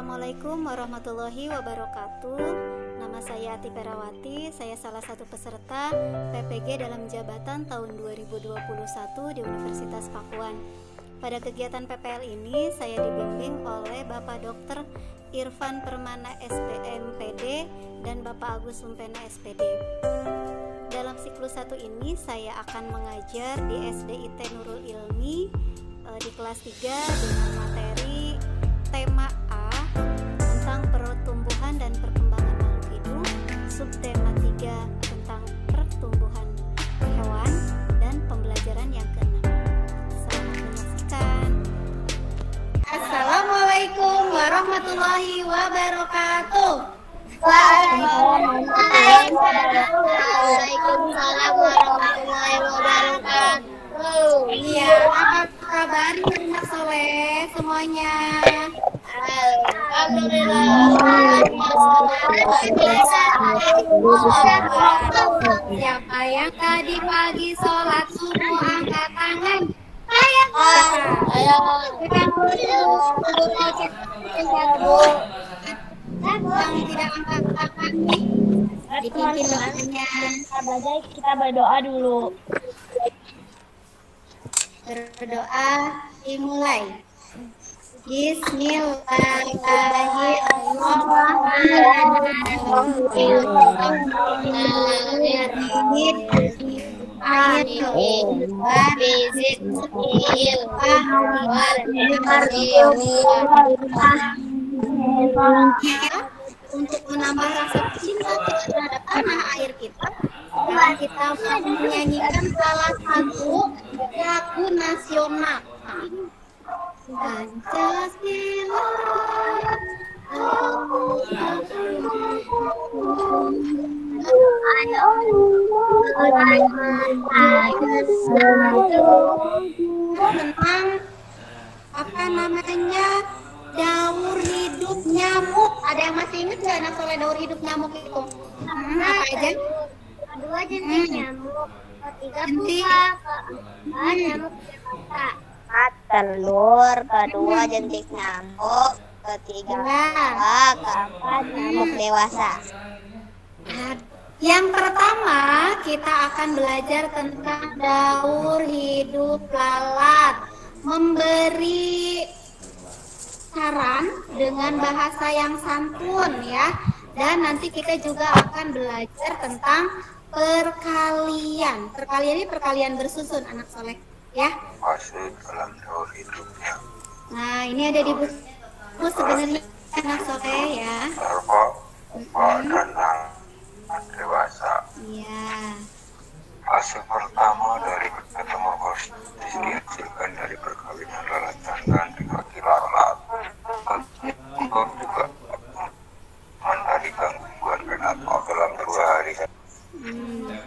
Assalamualaikum warahmatullahi wabarakatuh. Nama saya Ati Perawati. Saya salah satu peserta PPG dalam jabatan tahun 2021 di Universitas Pakuan. Pada kegiatan PPL ini saya dibimbing oleh Bapak Dr. Irfan Permana SPMPD dan Bapak Agus Sumpena SPD. Dalam siklus 1 ini saya akan mengajar di SDIT Nurul Ilmi di kelas 3 dengan materi tema A tentang pertumbuhan dan perkembangan makhluk hidup, subtema 3 tentang pertumbuhan hewan, dan pembelajaran yang ke-6. Selamat menyaksikan. Assalamualaikum warahmatullahi wabarakatuh. Waalaikumsalam warahmatullahi wabarakatuh. Iya, apa kabar anak soleh semuanya? Alhamdulillah. Siapa yang tadi pagi sholat subuh angkat tangan? Ayo. Yang tidak angkat tangan dipimpin doanya. Kita berdoa dulu. Berdoa dimulai. Untuk menambah rasa cinta kita terhadap tanah air kita, kita menyanyikan salah satu lagu nasional. Pancasila, tentang apa namanya, daur hidup nyamuk. Ada yang masih ingat nggak anak soleh daur hidup nyamuk itu? Apa aja? Kedua jenis nyamuk, ketiga pupa, keempat nyamuk Jakarta. Telur, kedua jentik nyamuk, ketiga pupa, keempat nyamuk dewasa. Yang pertama kita akan belajar tentang daur hidup lalat, memberi saran dengan bahasa yang santun ya. Dan nanti kita juga akan belajar tentang perkalian. Perkalian ini perkalian bersusun anak soleh ya. Masih dalam daur hidupnya. Nah, ini ada di buku sebenarnya anak soleh ya. Larva, pupa, dan anak dewasa. Iya. Hasil pertama dari metamorfosis dihasilkan dari perkawinan lalat jantan dengan lalat. Untuk juga dari gangguan predator dalam 2 hari.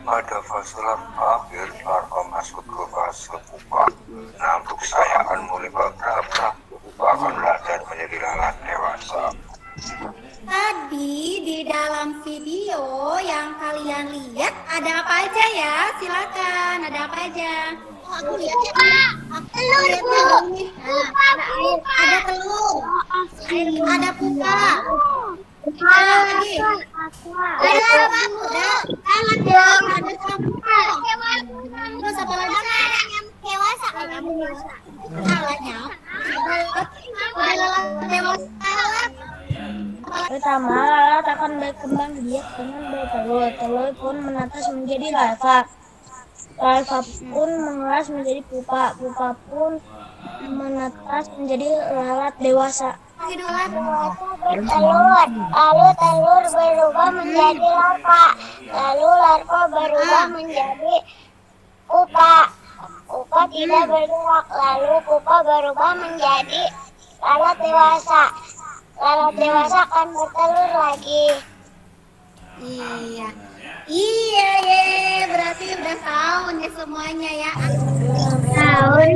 Pada fase akhir, larva masuk ke fase pupa. Nah, untuk sayaan mulai bergerak, pupa akan belajar menjadi lalat dewasa. Tadi di dalam video yang kalian lihat ada apa aja ya? Silakan, ada apa aja? Aku lihat ya, Pak. Telur, Bu. Ada telur, ada pupa, ada lagi, ada apa? Ada sampo. Terus apa lagi? Dewasa. Alatnya? Ada dewasa. Pertama, lalat akan berkembang biak dengan bertelur. Telur pun menetas menjadi larva. Larva pun mengeras menjadi pupa. Pupa pun menetas menjadi lalat dewasa. Bertelur, lalu telur berubah menjadi larva. Lalu larva berubah menjadi pupa. Pupa tidak bergerak. Lalu pupa berubah menjadi lalat dewasa. Lalat dewasa akan bertelur lagi. Iya, berarti udah tahu nih semuanya ya. Tahun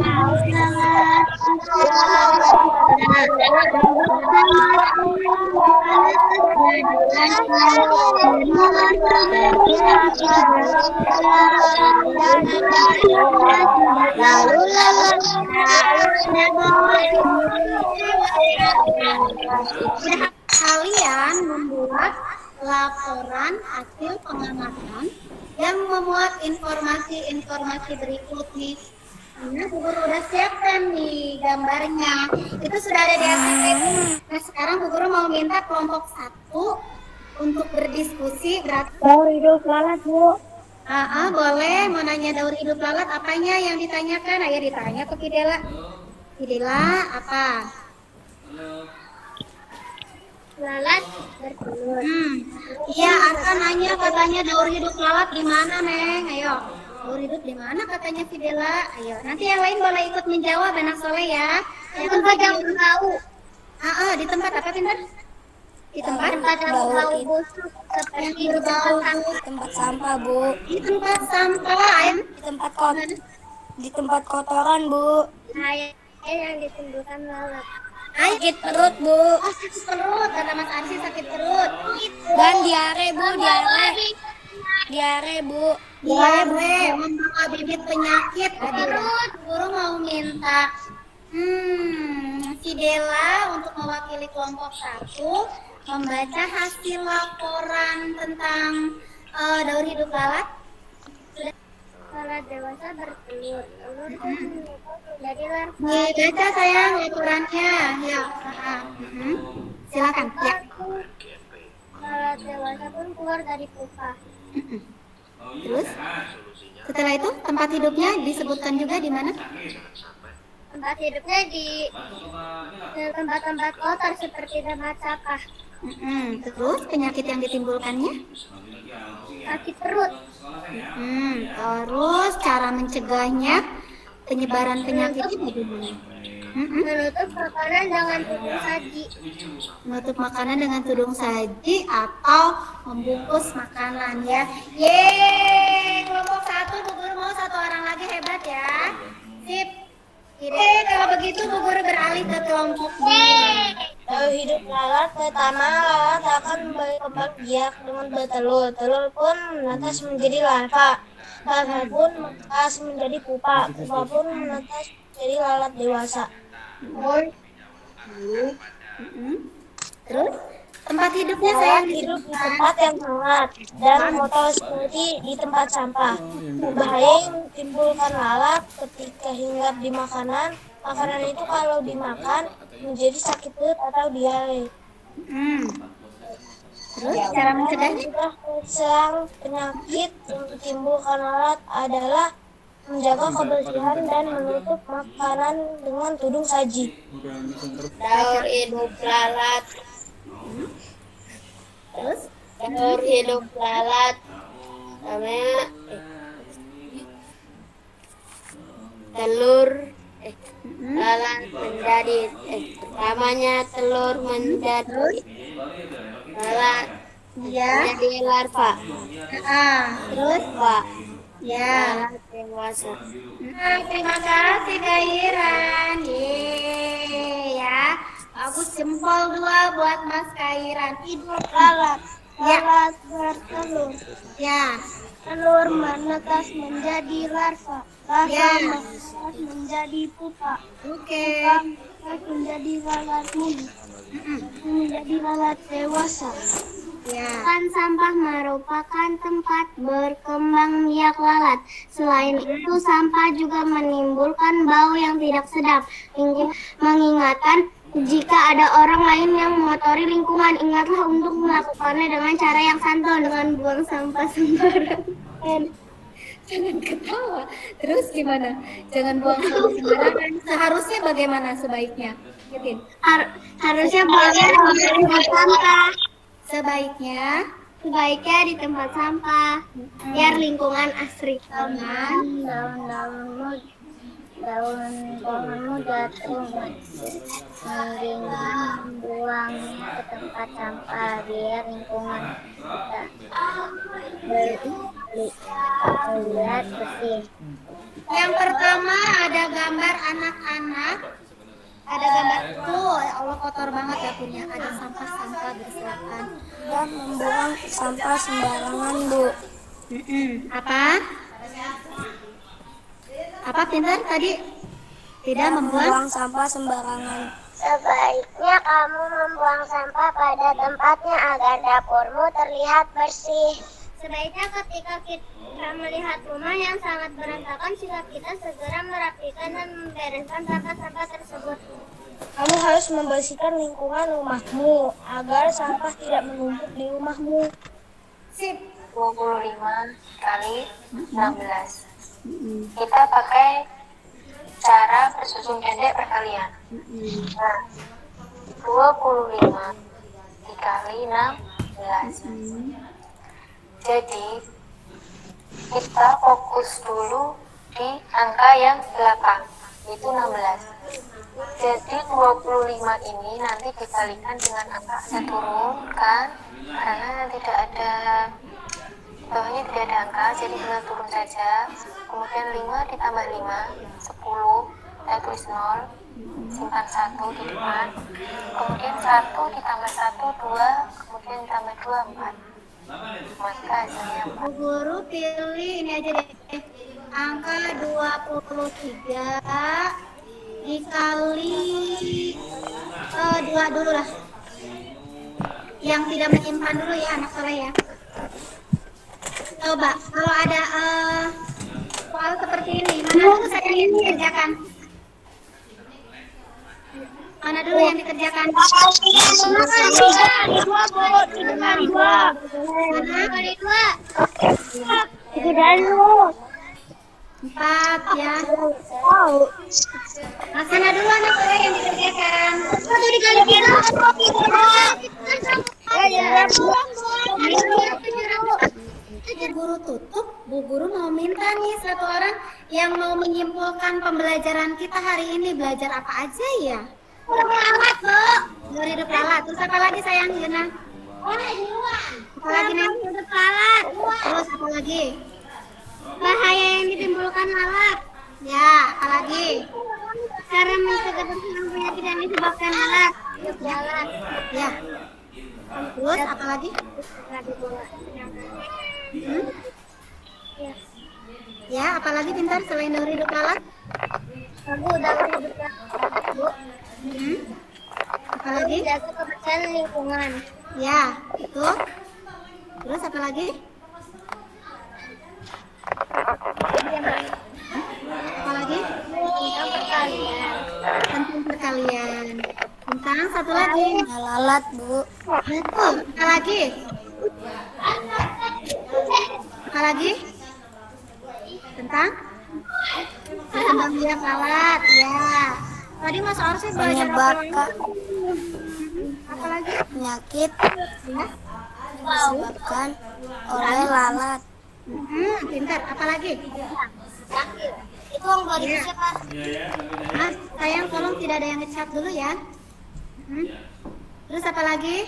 Kalian membuat laporan hasil pengamatan yang memuat informasi-informasi berikut nih. Ini Bu Guru udah siapkan nih gambarnya. Itu sudah ada di ACP. Nah sekarang Bu Guru mau minta kelompok 1 untuk berdiskusi. Daur hidup lalat, Bu. Boleh. Mau nanya daur hidup lalat apanya yang ditanyakan? Ayo ditanya ke Fidela. Fidela apa? Lalat bertelur. Iya, Arka nanya katanya daur hidup lalat di mana, Neng? Ayo. Daur hidup di mana katanya Fidela? Ayo, nanti yang lain boleh ikut menjawab, anak soleh ya. Di tempat yang bau. Di tempat apa, Pintar? Di tempat yang bau busuk seperti di Tempat sampah, Bu. Di tempat sampah, ya. Di tempat kotoran, Bu. Kayak yang ditimbulkan lalat. Sakit perut, Bu. Sakit perut, kata Mas Arsi sakit perut. Dan diare, Bu, diare, Bu. Diare, membawa bibit penyakit. Perut, Guru mau minta Fidela untuk mewakili kelompok 1 membaca hasil laporan tentang daur hidup lalat. Lalat dewasa bertelur. Telur jadi larva. Baca sayang laporannya. Ya. Silakan. Ya. Lalat dewasa pun keluar dari pupa. Terus setelah itu tempat hidupnya disebutkan juga di mana? Tempat hidupnya di tempat-tempat kotor seperti tempat sampah. Terus penyakit yang ditimbulkannya? Sakit perut. Terus cara mencegahnya, penyebaran penyakitnya bagaimana? Menutup makanan dengan tudung saji. Menutup makanan dengan tudung saji atau membungkus makanan ya. Yeay, kelompok 1 Bu Guru mau 1 orang lagi, hebat ya. Sip. Kalau begitu Bu Guru beralih ke kelompok B. Daur hidup lalat, pertama lalat akan berkembang biak dengan bertelur. Telur pun menetas menjadi larva. Larva pun menetas menjadi pupa. Pupa pun menetas menjadi lalat dewasa. Terus tempat hidupnya Lalat sayang hidup di tempat yang hangat dan kotor seperti di tempat sampah. Bahaya yang ditimbulkan lalat ketika hinggap di makanan. Makanan itu kalau dimakan menjadi sakit perut atau diare. Terus cara mencegahnya? Mencegah serang penyakit yang ditimbulkan lalat adalah menjaga kebersihan dan menutup makanan dengan tudung saji. Daur hidup lalat. Terus Daur hidup lalat. Namanya telur lalat menjadi pertamanya telur menjadi lalat menjadi larva. Terus Pak, ya. lalat dewasa. Terima kasih Kak Iran. Ya. Bagus, jempol 2 buat Mas Kairan. Hidup lalat. Ya. Lalat bertelur. Ya. Telur menetas menjadi larva. Larva Ya. menetas menjadi pupa. Oke. Pupa menetas menjadi lalat muda. Menjadi lalat dewasa. Ya. Sampah merupakan tempat berkembang biak lalat. Selain itu, sampah juga menimbulkan bau yang tidak sedap. Mengingatkan jika ada orang lain yang mengotori lingkungan, ingatlah untuk melakukannya dengan cara yang santun, dengan buang sampah sembarangan. Jangan ketawa. Terus gimana? Jangan buang sampah sembarangan. Seharusnya bagaimana sebaiknya? Yakin? Harusnya buangnya di tempat sampah. Sebaiknya Di tempat sampah, biar lingkungan asri. Daun pohonmu jatuh, mending buangnya ke tempat sampah biar lingkungan terlihat bersih. yang pertama ada gambar anak-anak. Ada gambar Allah kotor banget dapurnya, ada sampah-sampah berserakan. Dan membuang sampah sembarangan, Bu. Apa? Apa pintar tadi? Tidak membuang sampah sembarangan. Sebaiknya kamu membuang sampah pada tempatnya agar dapurmu terlihat bersih. Sebaiknya ketika kita melihat rumah yang sangat berantakan, sikap kita segera merapikan dan membereskan sampah-sampah tersebut. Kamu harus membersihkan lingkungan rumahmu agar sampah tidak menumpuk di rumahmu. sip. 25 kali 16. Kita pakai cara bersusun pendek perkalian. Nah, 25 dikali 16. Jadi kita fokus dulu di angka yang belakang, itu 16. Jadi 25 ini nanti dikalikan dengan angka saya turunkan karena tidak ada bawahnya, tidak ada angka, jadi tinggal turun saja. Kemudian 5 ditambah 5 10, saya tulis 0, simpan 1 di depan. Kemudian 1 ditambah 1 2, kemudian ditambah 2 4. Maka hasilnya 4. Bu Guru pilih ini aja deh, angka 23 dikali 2 dulu lah, yang tidak menyimpan dulu ya anak soleh ya. Coba kalau ada soal seperti ini, mana dulu saya yang dikerjakan? Mana dulu yang dikerjakan? Itu dulu. 4 ya. Nah, sana dulu anak saya yang dikerjakan. 1 dikali 3. Bu Guru tutup, Bu Guru mau minta nih satu orang yang mau menyimpulkan pembelajaran kita hari ini. Belajar apa aja ya? Perawat, Bu. Dari hidup lalat. Terus apa lagi sayang, Yuna? Apa lagi nih? Terus apa lagi? Bahaya yang ditimbulkan lalat. Ya, apa lagi? Cara mencegah terserang penyakit yang disebabkan lalat. Ya. Terus apa lagi? Ya, apalagi pintar selain daur hidup lalat? Apalagi? Jaga kebersihan lingkungan. Ya, itu. Terus apa lagi? Apalagi? Tentang perkalian. Tentang satu lagi. Lalat, Bu. Betul. Apalagi? Apalagi? Tentang biak lalat. Ya. Tadi Mas Orsi belajar Menyebabkan apa lagi? penyakit Ya. disebabkan oleh lalat. Pintar. Apalagi? Itu yang baru siapa? Mas, sayang tolong tidak ada yang ngecat dulu ya. Terus apa lagi?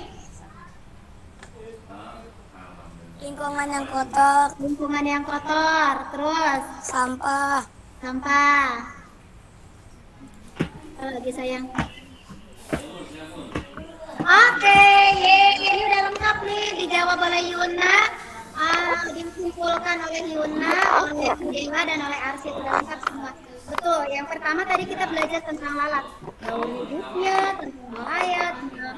Lingkungan yang kotor, Lingkungan yang kotor. Terus sampah, sampah. Apa lagi sayang? Oke, ini udah lengkap nih, dijawab oleh Yuna, disimpulkan oleh Yuna, oleh Dewa dan oleh Arsy. Udah lengkap semua. Betul. Yang pertama tadi kita belajar tentang lalat, daur hidupnya, tentang bahaya, tentang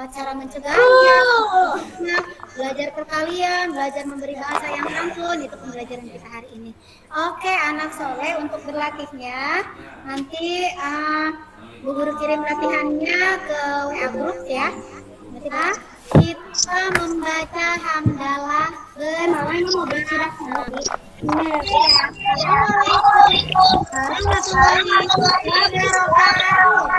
cara mencegahnya, belajar perkalian, belajar memberi bahasa yang santun. Itu pembelajaran kita hari ini. Oke, anak soleh, untuk berlatihnya nanti Bu Guru kirim latihannya ke WA group ya. Kita membaca hamdalah bersama-sama. Assalamualaikum warahmatullahi wabarakatuh.